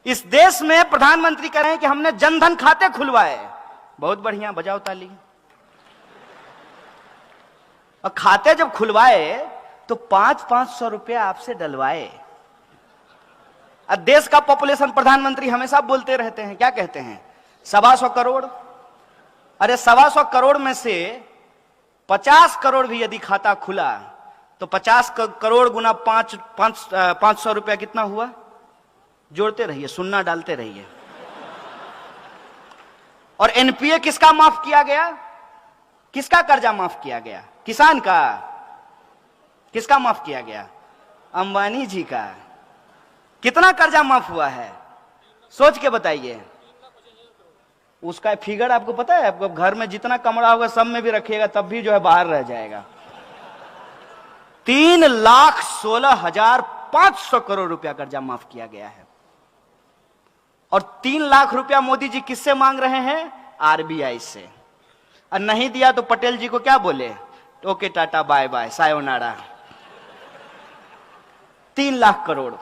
इस देश में प्रधानमंत्री कह रहे हैं कि हमने जनधन खाते खुलवाए। बहुत बढ़िया, बजाओ ताली। और खाते जब खुलवाए तो 500-500 रुपया आपसे डलवाए। देश का पॉपुलेशन प्रधानमंत्री हमेशा बोलते रहते हैं, क्या कहते हैं? 125 करोड़। अरे 125 करोड़ में से 50 करोड़ भी यदि खाता खुला तो 50 करोड़ गुना 500 रुपया कितना हुआ? जोड़ते रहिए, सुन्ना डालते रहिए। और एनपीए किसका माफ किया गया? किसका कर्जा माफ किया गया? किसान का। किसका माफ किया गया? अंबानी जी का। कितना कर्जा माफ हुआ है सोच के बताइए। उसका फिगर आपको पता है? आपको घर में जितना कमरा होगा सब में भी रखिएगा तब भी जो है बाहर रह जाएगा। 3,16,500 करोड़ रुपया कर्जा माफ किया गया है। और 3 लाख रुपया मोदी जी किससे मांग रहे हैं? आरबीआई से। और नहीं दिया तो पटेल जी को क्या बोले? Okay tata bye bye sayonara. 3 lakh crore.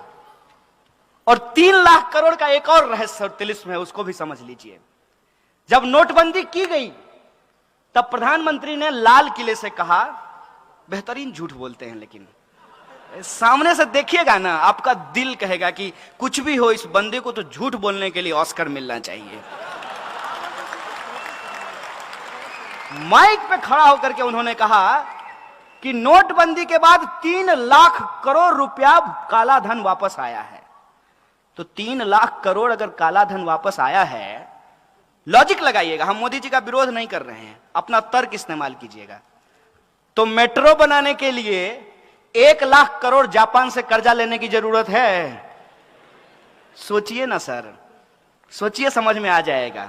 और 3 लाख करोड़ का एक और रहस्य और तिलिस्म है, उसको भी समझ लीजिए। जब नोटबंदी की गई तब प्रधानमंत्री ने लाल किले से कहा, बेहतरीन झूठ बोलते हैं लेकिन सामने से देखिएगा ना आपका दिल कहेगा कि कुछ भी हो इस बंदे को तो झूठ बोलने के लिए ऑस्कर मिलना चाहिए। माइक पे खड़ा होकर के उन्होंने कहा कि नोटबंदी के बाद 3 लाख करोड़ रुपया काला धन वापस आया है। तो 3 लाख करोड़ अगर काला धन वापस आया है, लॉजिक लगाइएगा, हम मोदी जी का विरोध नहीं कर रहे हैं, अपना तर्क इस्तेमाल कीजिएगा। तो मेट्रो बनाने के लिए 1 लाख करोड़ जापान से कर्जा लेने की जरूरत है? सोचिए ना सर, सोचिए, समझ में आ जाएगा।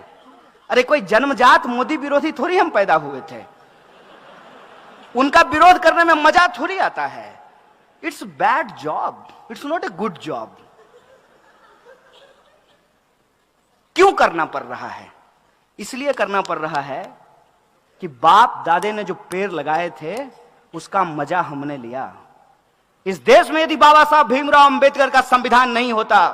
अरे कोई जन्मजात मोदी विरोधी थोड़ी हम पैदा हुए थे, उनका विरोध करने में मजा थोड़ी आता है। It's bad job, it's not a good job. क्यों करना पड़ रहा है? इसलिए करना पड़ रहा है कि बाप दादे ने जो पेड़ लगाए थे उसका मजा हमने लिया। इस देश में यदि बाबा साहब भीमराव अंबेडकर का संविधान नहीं होता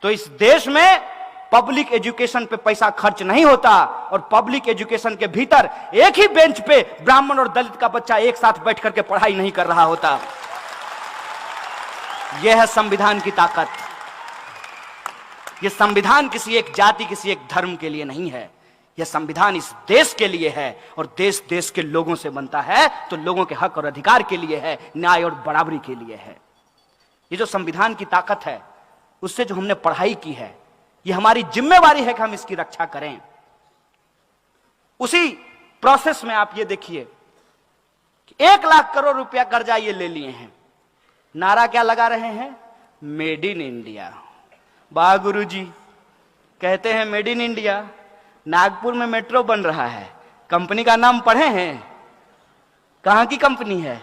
तो इस देश में पब्लिक एजुकेशन पे पैसा खर्च नहीं होता और पब्लिक एजुकेशन के भीतर एक ही बेंच पे ब्राह्मण और दलित का बच्चा एक साथ बैठ करके पढ़ाई नहीं कर रहा होता। यह है संविधान की ताकत। यह संविधान किसी एक जाति, किसी एक धर्म के लिए नहीं है। यह संविधान इस देश के लिए है और देश देश के लोगों से बनता है तो लोगों के हक और अधिकार के लिए है, न्याय और बराबरी के लिए है। ये जो संविधान की ताकत है उससे जो हमने पढ़ाई की है, ये हमारी जिम्मेवारी है कि हम इसकी रक्षा करें। उसी प्रोसेस में आप ये देखिए कि 1 लाख करोड़ रुपया कर्जा ये ले लिए हैं। नारा क्या लगा रहे हैं? Made in India. वाह गुरुजी, कहते हैं मेड इन इंडिया। नागपुर में मेट्रो बन रहा है, कंपनी का नाम पढ़े हैं? कहां की कंपनी है?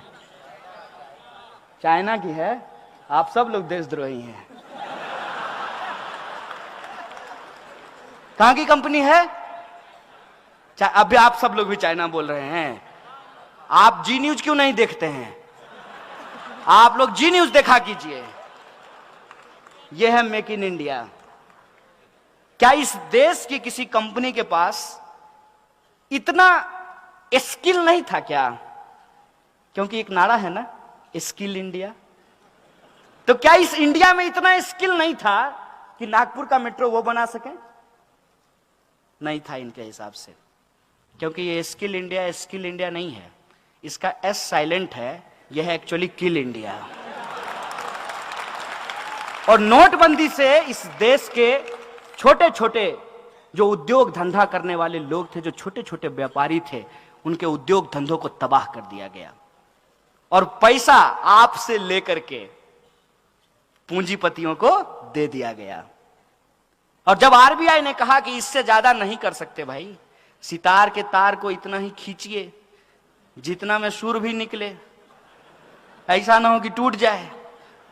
चाइना की है। आप सब लोग देशद्रोही हैं। कहां की कंपनी है? अभी आप सब लोग भी चाइना बोल रहे हैं। आप जी न्यूज क्यों नहीं देखते हैं? आप लोग जी न्यूज देखा कीजिए। यह है मेक इन इंडिया। क्या इस देश की किसी कंपनी के पास इतना स्किल नहीं था क्या? क्योंकि एक नारा है ना, स्किल इंडिया। तो क्या इस इंडिया में इतना स्किल नहीं था कि नागपुर का मेट्रो वो बना सके? नहीं था इनके हिसाब से। क्योंकि ये स्किल इंडिया नहीं है, इसका एस साइलेंट है, यह है एक्चुअली किल इंडिया। और नोटबंदी से इस देश के छोटे छोटे जो उद्योग धंधा करने वाले लोग थे, जो छोटे छोटे व्यापारी थे, उनके उद्योग धंधों को तबाह कर दिया गया और पैसा आपसे लेकर के पूंजीपतियों को दे दिया गया। और जब आरबीआई ने कहा कि इससे ज्यादा नहीं कर सकते भाई, सितार के तार को इतना ही खींचिए जितना में सुर भी निकले, ऐसा ना हो कि टूट जाए।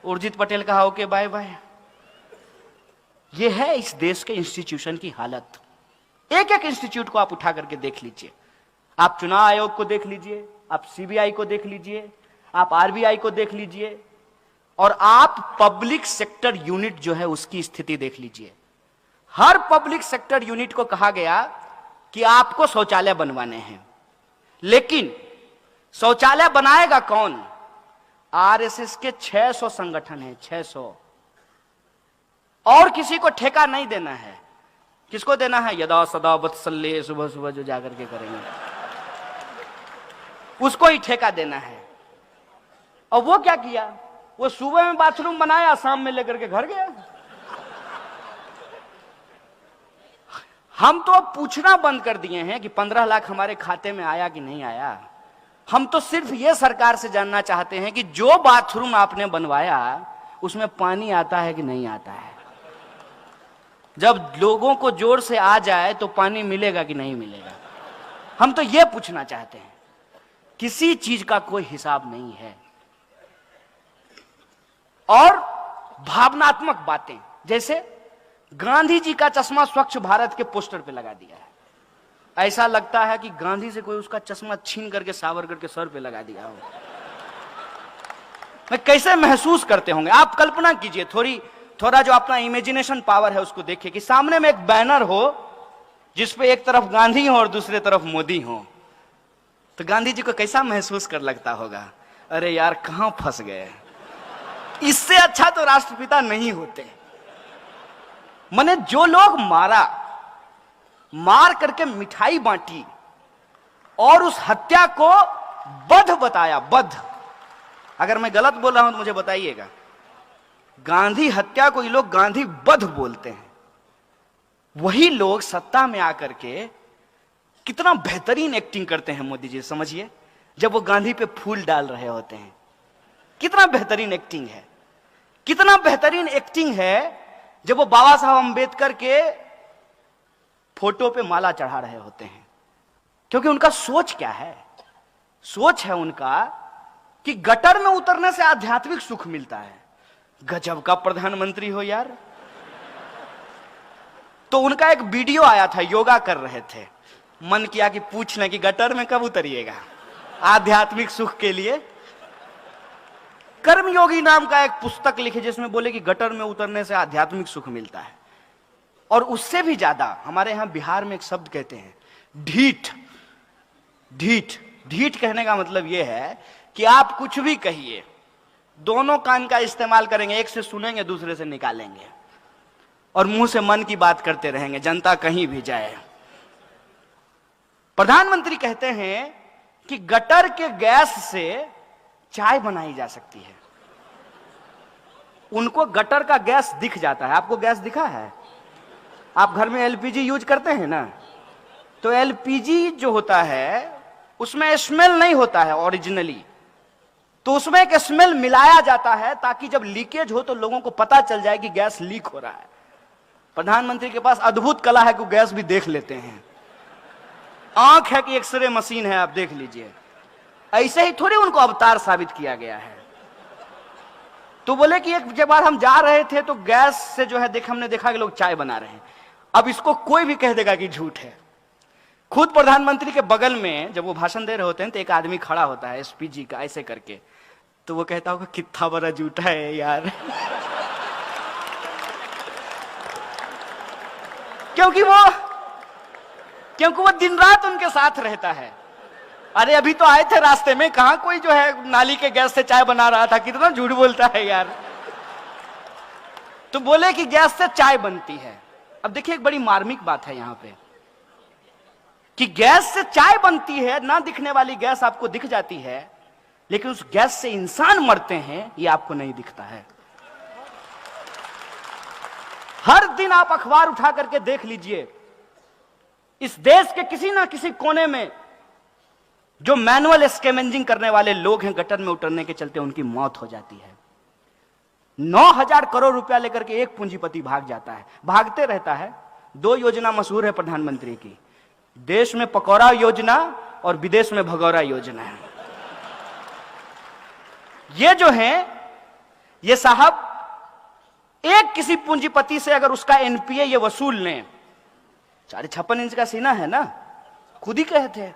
उर्जित पटेल कहा ओके बाय बाय। यह है इस देश के इंस्टीट्यूशन की हालत। एक एक इंस्टीट्यूट को आप उठा करके देख लीजिए। आप चुनाव आयोग को देख लीजिए, आप सीबीआई को देख लीजिए, आप आरबीआई को देख लीजिए, और आप पब्लिक सेक्टर यूनिट जो है उसकी स्थिति देख लीजिए। हर पब्लिक सेक्टर यूनिट को कहा गया कि आपको शौचालय बनवाने हैं, लेकिन शौचालय बनाएगा कौन? आरएसएस के 600 संगठन हैं, 600, और किसी को ठेका नहीं देना है। किसको देना है? यदा सदा वत्सल्य, सुबह सुबह जो जाकर के करेंगे उसको ही ठेका देना है। और वो क्या किया? वो सुबह में बाथरूम बनाया, शाम में लेकर के घर गया। हम तो पूछना बंद कर दिए हैं कि 15 लाख हमारे खाते में आया कि नहीं आया। हम तो सिर्फ ये सरकार से जानना चाहते हैं कि जो बाथरूम आपने बनवाया उसमें पानी आता है कि नहीं आता है। जब लोगों को जोर से आ जाए तो पानी मिलेगा कि नहीं मिलेगा, हम तो ये पूछना चाहते हैं। किसी चीज का कोई हिसाब नहीं है। और भावनात्मक बातें, जैसे गांधी जी का चश्मा स्वच्छ भारत के पोस्टर पे लगा दिया है। ऐसा लगता है कि गांधी से कोई उसका चश्मा छीन करके सावरकर के सर पे लगा दिया हो। मैं कैसे महसूस करते होंगे आप कल्पना कीजिए। थोड़ा जो अपना इमेजिनेशन पावर है उसको देखिए कि सामने में एक बैनर हो जिसपे एक तरफ गांधी हो और दूसरे तरफ मोदी हो, तो गांधी जी को कैसा महसूस कर लगता होगा? अरे यार कहां फंस गए। इससे अच्छा तो राष्ट्रपिता नहीं होते। माने जो लोग मार करके मिठाई बांटी और उस हत्या को बध बताया, बध। अगर मैं गलत बोल रहा हूं तो मुझे बताइएगा। गांधी हत्या को ये लोग गांधी बध बोलते हैं। वही लोग सत्ता में आकर के कितना बेहतरीन एक्टिंग करते हैं मोदी जी, समझिए। जब वो गांधी पे फूल डाल रहे होते हैं, कितना बेहतरीन एक्टिंग है। कितना बेहतरीन एक्टिंग है जब वो बाबा साहब अंबेडकर के फोटो पे माला चढ़ा रहे होते हैं। क्योंकि उनका सोच क्या है? सोच है उनका कि गटर में उतरने से आध्यात्मिक सुख मिलता है। गजब का प्रधानमंत्री हो यार। तो उनका एक वीडियो आया था, योगा कर रहे थे। मन किया कि पूछ लें कि गटर में कब उतरिएगा आध्यात्मिक सुख के लिए। कर्मयोगी नाम का एक पुस्तक लिखे जिसमें बोले कि गटर में उतरने से आध्यात्मिक सुख मिलता है। और उससे भी ज्यादा हमारे यहां बिहार में एक शब्द कहते हैं, ढीठ। ढीठ, ढीठ कहने का मतलब यह है कि आप कुछ भी कहिए, दोनों कान का इस्तेमाल करेंगे, एक से सुनेंगे दूसरे से निकालेंगे, और मुंह से मन की बात करते रहेंगे, जनता कहीं भी जाए। प्रधानमंत्री कहते हैं कि गटर के गैस से चाय बनाई जा सकती है। उनको गटर का गैस दिख जाता है। आपको गैस दिखा है? आप घर में एलपीजी यूज करते हैं ना, तो एलपीजी जो होता है उसमें स्मेल नहीं होता है ओरिजिनली, तो उसमें एक स्मेल मिलाया जाता है ताकि जब लीकेज हो तो लोगों को पता चल जाए कि गैस लीक हो रहा है। प्रधानमंत्री के पास अद्भुत कला है कि गैस भी देख लेते हैं। आंख है कि एक्सरे मशीन है, आप देख लीजिए। ऐसे ही थोड़ी उनको अवतार साबित किया गया है। तो बोले कि एक जब हम जा रहे थे तो गैस से जो है हमने देखा कि लोग चाय बना रहे हैं। अब इसको कोई भी कह देगा कि झूठ है। खुद प्रधानमंत्री के बगल में जब वो भाषण दे रहे होते हैं तो एक आदमी खड़ा होता है एसपीजी का, ऐसे करके, तो वो कहता होगा कितना बड़ा झूठा है यार। क्योंकि वो दिन रात उनके साथ रहता है। अरे अभी तो आए थे रास्ते में, कहां कोई जो है नाली के गैस से चाय बना रहा था, कितना झूठ बोलता है यार। तो बोले कि गैस से चाय बनती है। अब देखिए एक बड़ी मार्मिक बात है यहां पे कि गैस से चाय बनती है, ना दिखने वाली गैस आपको दिख जाती है, लेकिन उस गैस से इंसान मरते हैं ये आपको नहीं दिखता है। हर दिन आप अखबार उठा करके देख लीजिए, इस देश के किसी ना किसी कोने में जो मैनुअल स्कैवेंजिंग करने वाले लोग हैं, गटर में उतरने के चलते उनकी मौत हो जाती है। 9,000 करोड़ रुपया लेकर के एक पूंजीपति भाग जाता है, भागते रहता है। 2 योजना मशहूर है प्रधानमंत्री की, देश में पकौड़ा योजना और विदेश में भगौरा योजना है। ये जो है, ये साहब एक किसी पूंजीपति से अगर उसका एनपीए ये वसूल लें, 56 इंच का सीना है ना, खुद ही कहे थे,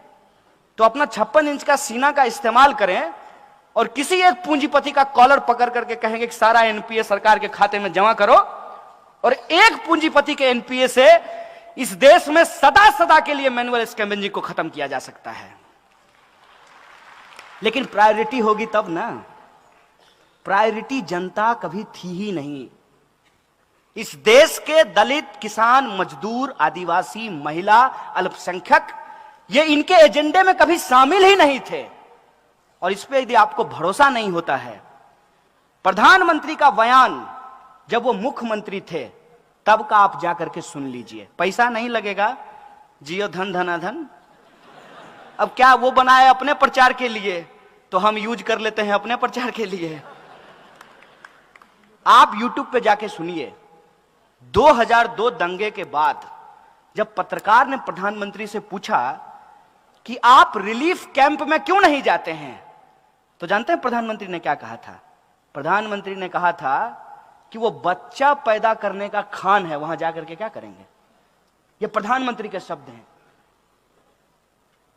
तो अपना 56 इंच का सीना का इस्तेमाल करें और किसी एक पूंजीपति का कॉलर पकड़ करके कहेंगे कि सारा एनपीए सरकार के खाते में जमा करो, और एक पूंजीपति के एनपीए से इस देश में सदा सदा के लिए मैनुअल स्कैवेंजिंग को खत्म किया जा सकता है। लेकिन प्रायोरिटी होगी तब ना। प्रायोरिटी जनता कभी थी ही नहीं। इस देश के दलित, किसान, मजदूर, आदिवासी, महिला, अल्पसंख्यक, ये इनके एजेंडे में कभी शामिल ही नहीं थे। और इस पे यदि आपको भरोसा नहीं होता है, प्रधानमंत्री का बयान जब वो मुख्यमंत्री थे तब का आप जाकर के सुन लीजिए। पैसा नहीं लगेगा, जियो धन धनाधन। अब क्या वो बनाए अपने प्रचार के लिए, तो हम यूज कर लेते हैं अपने प्रचार के लिए। आप YouTube पे जाके सुनिए। 2002 दंगे के बाद जब पत्रकार ने प्रधानमंत्री से पूछा कि आप रिलीफ कैंप में क्यों नहीं जाते हैं, तो जानते हैं प्रधानमंत्री ने क्या कहा था? प्रधानमंत्री ने कहा था कि वो बच्चा पैदा करने का खान है, वहां जाकर के क्या करेंगे। ये प्रधानमंत्री के शब्द हैं।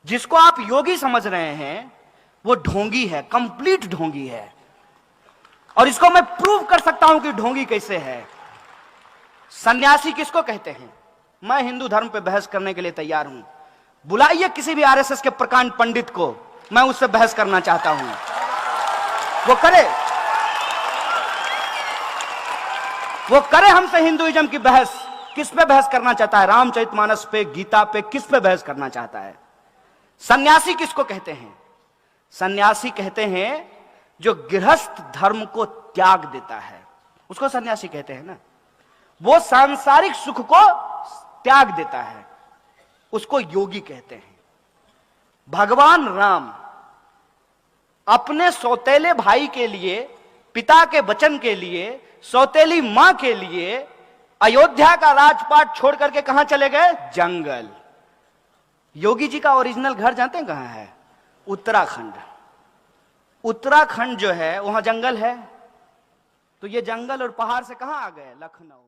जिसको आप योगी समझ रहे हैं वो ढोंगी है, कंप्लीट ढोंगी है। और इसको मैं प्रूव कर सकता हूं कि ढोंगी कैसे है। सन्यासी किसको कहते हैं? मैं हिंदू धर्म पे बहस करने के लिए तैयार हूं। बुलाइए किसी भी आरएसएस के प्रकांड पंडित को, मैं उससे बहस करना चाहता हूं। वो करे हमसे हिंदुइज्म की बहस। किस पे बहस करना चाहता है? रामचरितमानस पे, गीता पे, किस पे बहस करना चाहता है? सन्यासी किसको कहते हैं? सन्यासी कहते हैं जो गृहस्थ धर्म को त्याग देता है, उसको सन्यासी कहते हैं ना। वो सांसारिक सुख को त्याग देता है, उसको योगी कहते हैं। भगवान राम अपने सौतेले भाई के लिए, पिता के वचन के लिए, सौतेली मां के लिए अयोध्या का राजपाट छोड़ करके कहां चले गए? जंगल। योगी जी का ओरिजिनल घर जानते हैं कहां है? उत्तराखंड। उत्तराखंड जो है वहां जंगल है, तो ये जंगल और पहाड़ से कहां आ गए? लखनऊ।